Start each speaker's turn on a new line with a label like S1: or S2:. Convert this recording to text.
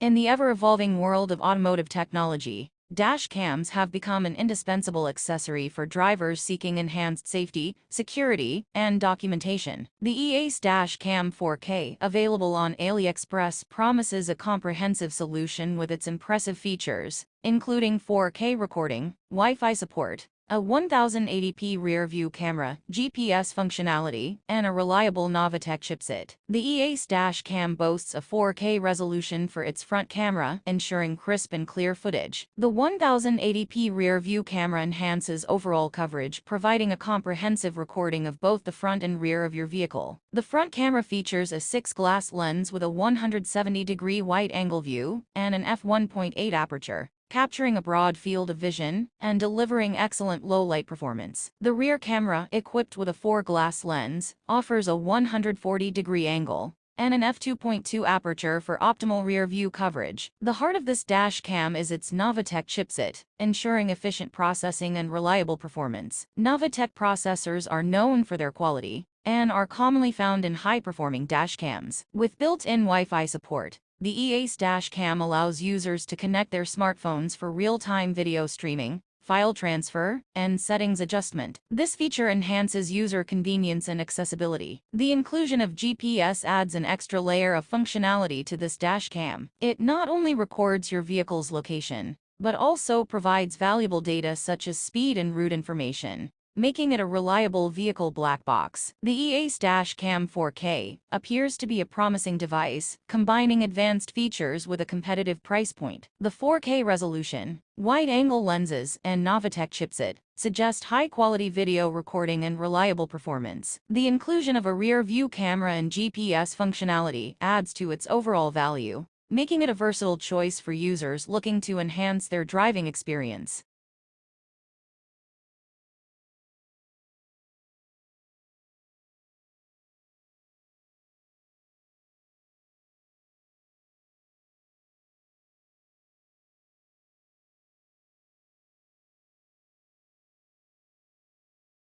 S1: In the ever-evolving world of automotive technology, dash cams have become an indispensable accessory for drivers seeking enhanced safety, security, and documentation. The EACE Dash Cam 4K, available on Aliexpress, promises a comprehensive solution with its impressive features, including 4K recording, Wi-Fi support, a 1080p rear-view camera, GPS functionality, and a reliable Novatek chipset. The EACE Dash Cam boasts a 4K resolution for its front camera, ensuring crisp and clear footage. The 1080p rear-view camera enhances overall coverage, providing a comprehensive recording of both the front and rear of your vehicle. The front camera features a 6-glass lens with a 170-degree wide-angle view and an f1.8 aperture, capturing a broad field of vision and delivering excellent low-light performance. The rear camera, equipped with a 4-glass lens, offers a 140-degree angle and an f2.2 aperture for optimal rear-view coverage. The heart of this dash cam is its Novatek chipset, ensuring efficient processing and reliable performance. Novatek processors are known for their quality and are commonly found in high-performing dash cams. With built-in Wi-Fi support, the EACE Dash Cam allows users to connect their smartphones for real-time video streaming, file transfer, and settings adjustment. This feature enhances user convenience and accessibility. The inclusion of GPS adds an extra layer of functionality to this dash cam. It not only records your vehicle's location, but also provides valuable data such as speed and route information, making it a reliable vehicle black box. The EACE Dash Cam 4K appears to be a promising device, combining advanced features with a competitive price point. The 4K resolution, wide-angle lenses, and Novatek chipset suggest high-quality video recording and reliable performance. The inclusion of a rear-view camera and GPS functionality adds to its overall value, making it a versatile choice for users looking to enhance their driving experience.